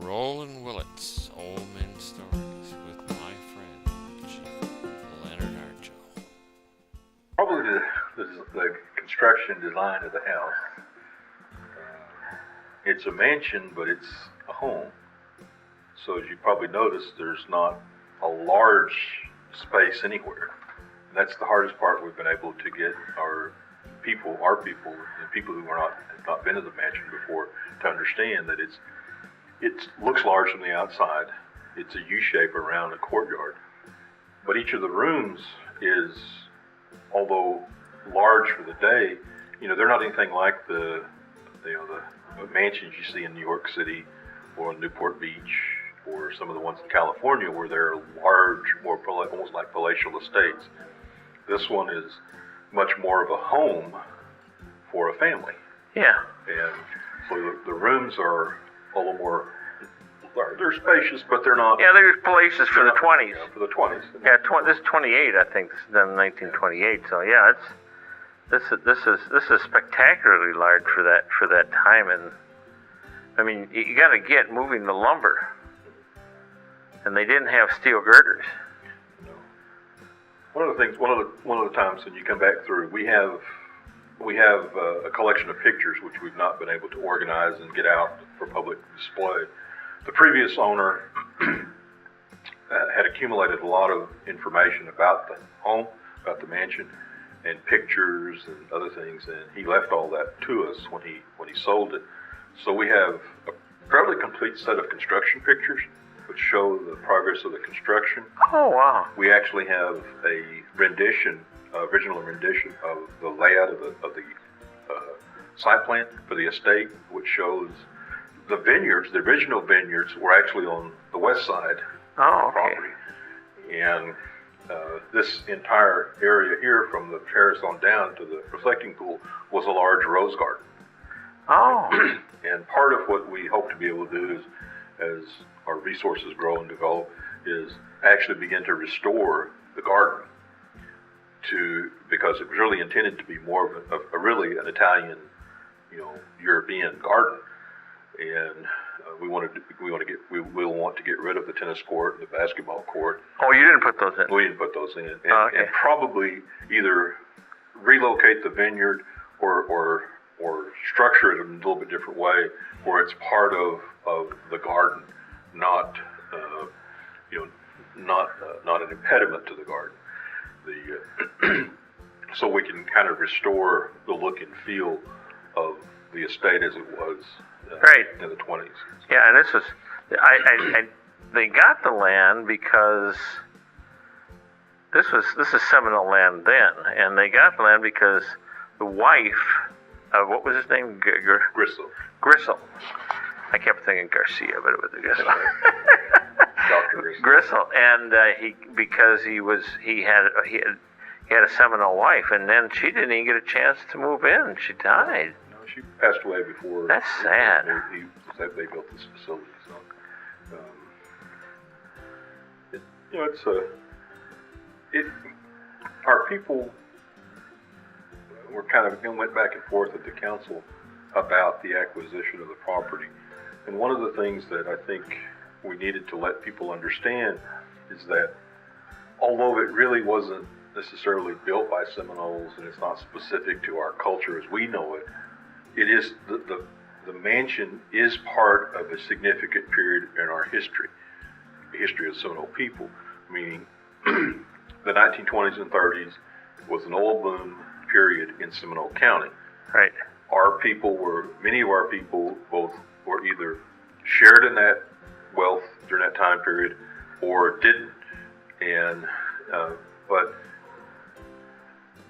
Roland Willits, Old Men Stories, with my friend, Chief Leonard Harjo. Probably the construction design of the house. It's a mansion, but it's a home. So as you probably noticed, there's not a large space anywhere. And that's the hardest part. We've been able to get our people, the people who have not been to the mansion before, to understand that it looks large from the outside. It's a U shape around a courtyard. But each of the rooms is, although large for the day, they're not anything like the mansions you see in New York City or Newport Beach or some of the ones in California where they're large, almost like palatial estates. This one is much more of a home for a family. Yeah. And so the rooms are a little more, they're spacious, but they're not. Yeah, they're places for the 20s. Yeah, for the 20s. Yeah, this is 28, I think. This is done in 1928. So yeah, this is spectacularly large for that time. And I mean, you got to get moving the lumber, and they didn't have steel girders. One of the times when you come back through, we have a collection of pictures which we've not been able to organize and get out for public display. The previous owner had accumulated a lot of information about the home, about the mansion, and pictures and other things, and he left all that to us when he sold it. So we have a fairly complete set of construction pictures which show the progress of the construction. Oh, wow. We actually have a original rendition of the layout of the site plan for the estate, which shows the vineyards. The original vineyards were actually on the west side of the property. And this entire area here, from the terrace on down to the reflecting pool, was a large rose garden. Oh. And part of what we hope to be able to do is, as our resources grow and develop, is actually begin to restore the garden because it was really intended to be more of a really an Italian, European garden. And we will want to get rid of the tennis court and the basketball court. Oh, you didn't put those in? We didn't put those in, and, okay. And probably either relocate the vineyard or structure it in a little bit different way, where it's part of the garden, not an impediment to the garden. So we can kind of restore the look and feel of the estate as it was right in the 20s. Yeah, and this was they got the land because this is Seminole land then, and they got the land because the wife of, what was his name? Gristle. I kept thinking Garcia, but it was Gristle. Dr. Gristle, and he had a Seminole wife, and then she didn't even get a chance to move in. She died. No, she passed away before. That's sad. They built this facility. So, our people went back and forth at the council about the acquisition of the property. And one of the things that I think we needed to let people understand is that although it really wasn't necessarily built by Seminoles and it's not specific to our culture as we know it, it is the mansion is part of a significant period in our history, the history of Seminole people, meaning the 1920s and 30s was an oil boom period in Seminole County. Right. Many of our people both were either shared in that wealth during that time period or didn't. And but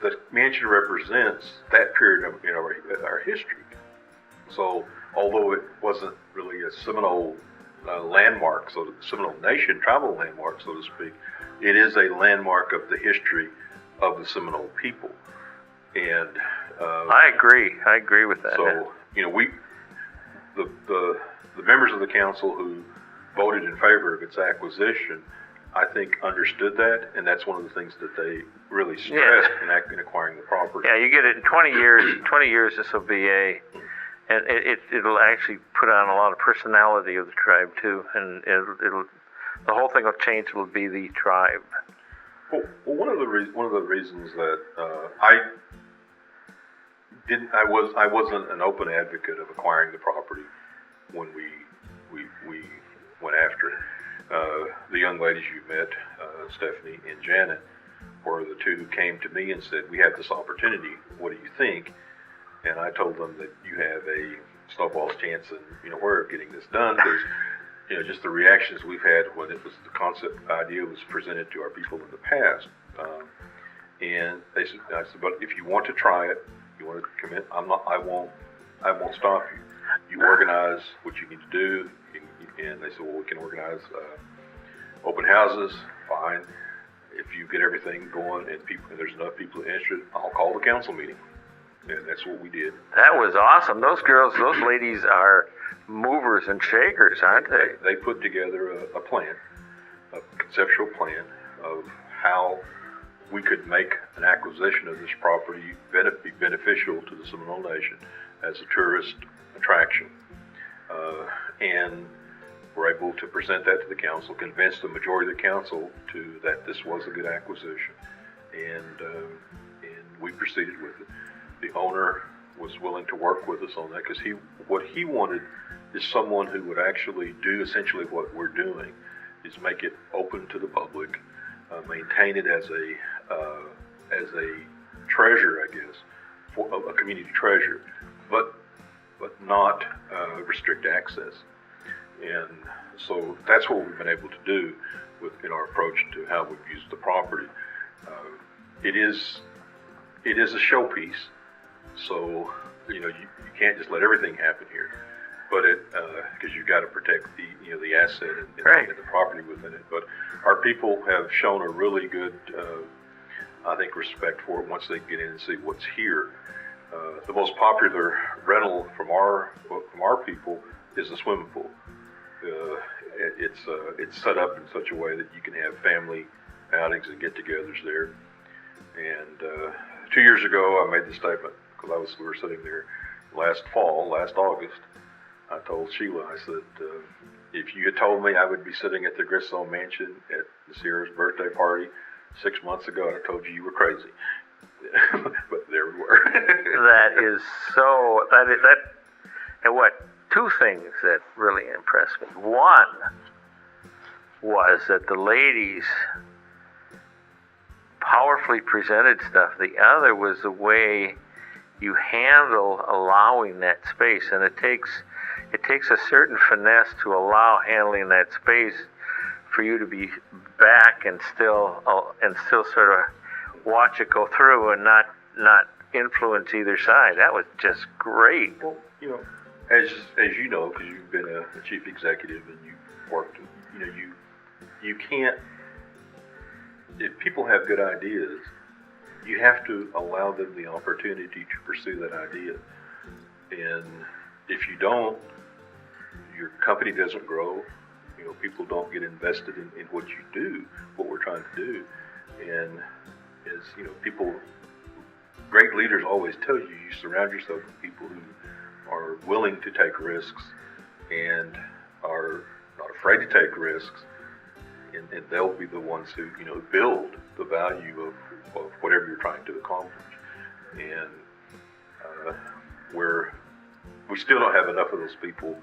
the mansion represents that period in our history. So although it wasn't really a Seminole landmark, so the Seminole Nation tribal landmark, so to speak, it is a landmark of the history of the Seminole people. And I agree with that. So the members of the council who voted in favor of its acquisition, I think, understood that, and that's one of the things that they really stressed in acquiring the property. Yeah, you get it in 20 years. 20 years, this will be And it'll actually put on a lot of personality of the tribe too, and it'll the whole thing will change. It'll be the tribe. Well, one of the reasons that I wasn't an open advocate of acquiring the property when we went after it. The young ladies you met, Stephanie and Janet, were the two who came to me and said, "We have this opportunity. What do you think?" And I told them that you have a snowball's chance in where of getting this done, because just the reactions we've had when it was the concept idea was presented to our people in the past. And I said, but if you want to try it, you want to commit, I won't stop you. You organize what you need to do. And they said, well, we can organize open houses, fine. If you get everything going and there's enough people interested, I'll call the council meeting. And that's what we did. That was awesome. Those ladies are movers and shakers, aren't they? They put together a plan, a conceptual plan of how we could make an acquisition of this property be beneficial to the Seminole Nation as a tourist attraction. And we're able to present that to the council, convince the majority of the council that this was a good acquisition, and we proceeded with it. The owner was willing to work with us on that, because what he wanted is someone who would actually do essentially what we're doing, is make it open to the public, maintain it as a treasure, I guess, for a community treasure, but not restrict access. And so that's what we've been able to do in our approach to how we've used the property. It is a showpiece, so you can't just let everything happen here. But because you've got to protect the asset and right. the property within it. But our people have shown a really good, I think, respect for it once they get in and see what's here. The most popular rental from our people is a swimming pool. It's set up in such a way that you can have family outings and get-togethers there. And 2 years ago, I made the statement, because we were sitting there last August. I told Sheila, I said, if you had told me I would be sitting at the Seminole Mansion at the Sierra's birthday party 6 months ago, I'd have told you were crazy. But there we were. That is so. And what? Two things that really impressed me. One was that the ladies powerfully presented stuff. The other was the way you handle allowing that space, and it takes a certain finesse to allow handling that space for you to be back and still sort of watch it go through and not influence either side. That was just great. Well, as you know, because you've been a chief executive and you've worked, you can't. If people have good ideas, you have to allow them the opportunity to pursue that idea. And if you don't, your company doesn't grow. People don't get invested in what you do, what we're trying to do. And as people, great leaders always tell you, you surround yourself with people who are willing to take risks and are not afraid to take risks, and they'll be the ones who build the value of whatever you're trying to accomplish. And we still don't have enough of those people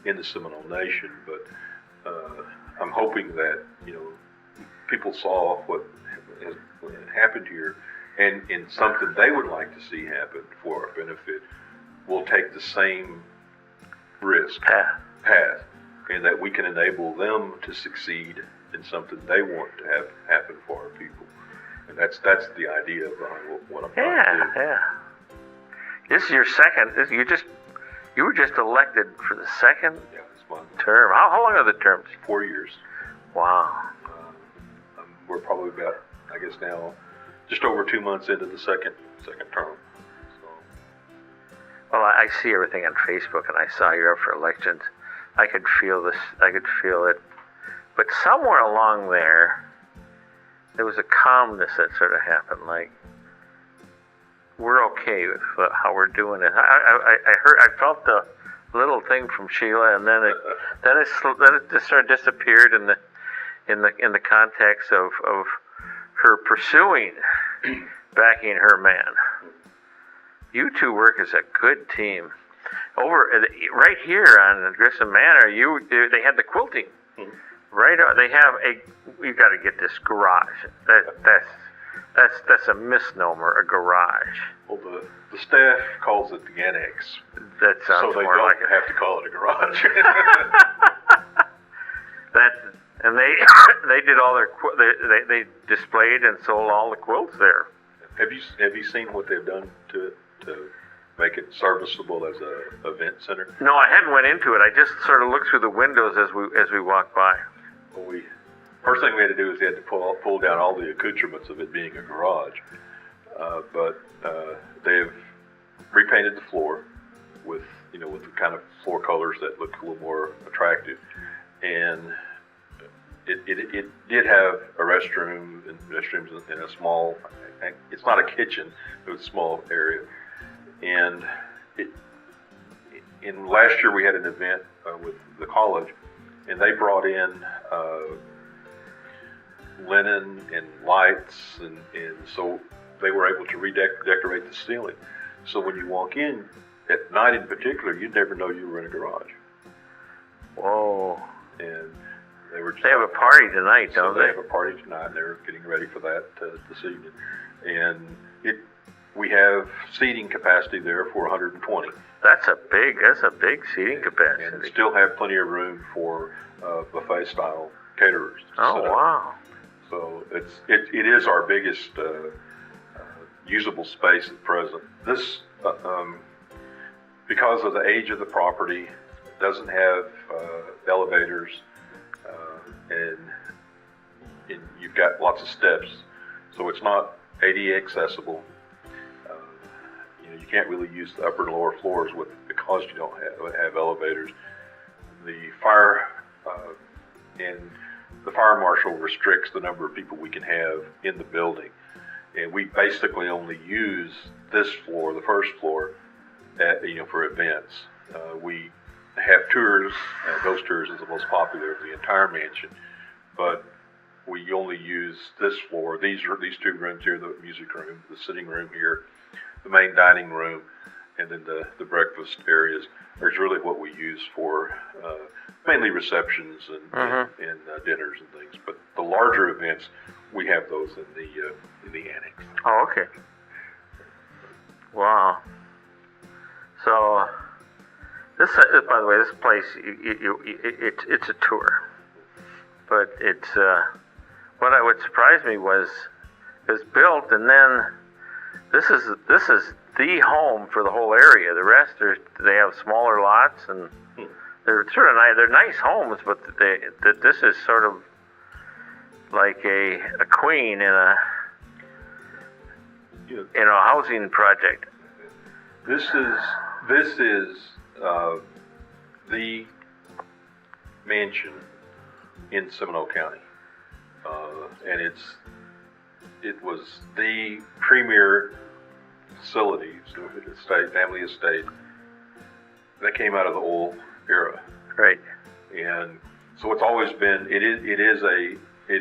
in the Seminole Nation, but I'm hoping that people saw what has happened here, and in something they would like to see happen for our benefit, we'll take the same risk path, and that we can enable them to succeed in something they want to have happen for our people. And that's the idea behind what I'm trying to do. Yeah. This is your second. You were just elected for the second term. How long are the terms? 4 years. Wow. We're probably about, I guess now, just over 2 months into the second term. So. Well, I see everything on Facebook, and I saw you're up for elections. I could feel this. I could feel it. But somewhere along there was a calmness that sort of happened. Like, we're okay with how we're doing it. I felt the little thing from Sheila, and then it just sort of disappeared in the context of her pursuing, backing her man. You two work as a good team. Over right here on Grissom Manor, they had the quilting. Right, they have you got to get this garage. That's a misnomer, a garage. Well, the staff calls it the annex. That sounds so they more don't like it. have to call it a garage. And they did all their they displayed and sold all the quilts there. Have you seen what they've done to it to make it serviceable as a event center? No, I hadn't went into it. I just sort of looked through the windows as we walked by. Well, first thing we had to do is we had to pull down all the accoutrements of it being a garage. But they've repainted the floor with the kind of floor colors that look a little more attractive, and it did have a restroom and restrooms in a small. It's not a kitchen; it was a small area, and in last year we had an event with the college, and they brought in linen and lights, and so they were able to redecorate the ceiling. So when you walk in at night in particular, you'd never know you were in a garage. Whoa. And they have a party tonight, don't they? They have a party tonight, and they're getting ready for that this evening. And we have seating capacity there for 120. That's a big seating capacity. And still have plenty of room for buffet style caterers. Oh, wow. So it is our biggest usable space at present. This because of the age of the property, doesn't have elevators, and you've got lots of steps, so it's not ADA accessible. You can't really use the upper and lower floors because you don't have elevators. The fire marshal restricts the number of people we can have in the building, and we basically only use this floor, the first floor, for events. We have tours, and those tours is the most popular of the entire mansion, but we only use this floor. These two rooms here, the music room, the sitting room here, the main dining room, and then the breakfast areas. There's really what we use for mainly receptions and dinners and things. But the larger events, we have those in the annex. Oh, okay. Wow. So this, by the way, this place, it's a tour, but it's what surprised me was it was built, and then this is the home for the whole area. The rest they have smaller lots, and they're sort of nice. They're nice homes, but this is sort of like a queen in a housing project. This is the mansion in Seminole County, and it was the premier facility, family estate that came out of the oil era. Right. And so it's always been. It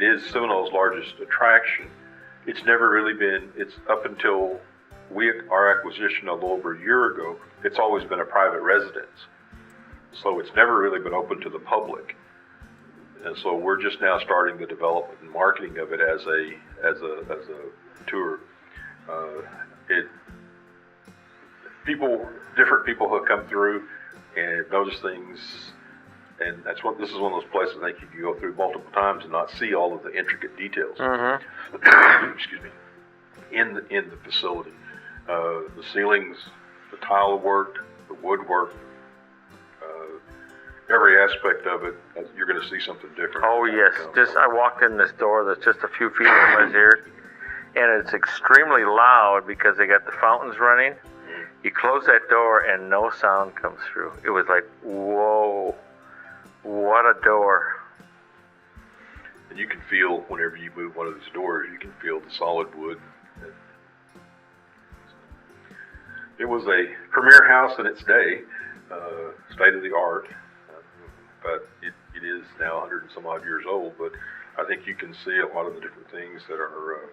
is Seminole's largest attraction. It's never really been. It's up until our acquisition a little over a year ago. It's always been a private residence. So it's never really been open to the public. And so we're just now starting the development and marketing of it as a tour. Different people have come through and noticed things, and this is one of those places I think you can go through multiple times and not see all of the intricate details. Excuse me. In the facility, the ceilings, the tile work, the woodwork, every aspect of it, you're going to see something different. Oh yes, I walked in this door that's just a few feet from us here, and it's extremely loud because they got the fountains running. You close that door and no sound comes through. It was like, whoa, what a door. And you can feel, whenever you move one of these doors, you can feel the solid wood. It was a premier house in its day, state of the art, but it is now 100 and some odd years old. But I think you can see a lot of the different things that are.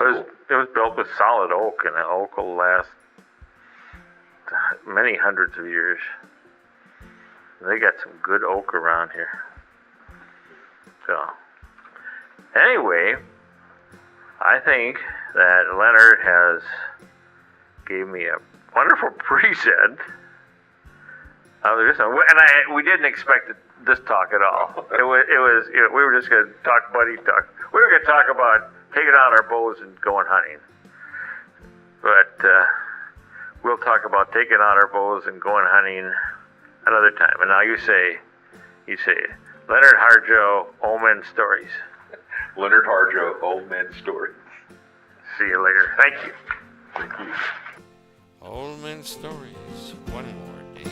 It was built with solid oak, and the oak will last many hundreds of years. They got some good oak around here. So, anyway, I think that Leonard has gave me a wonderful present. We didn't expect this talk at all. It was we were just going to talk buddy talk. We were going to talk about taking out our bows and going hunting. But we'll talk about taking out our bows and going hunting another time. And now you say, Leonard Harjo, Old Men Stories. Leonard Harjo, Old Men Stories. See you later. Thank you. Thank you. Old Men Stories, one more day.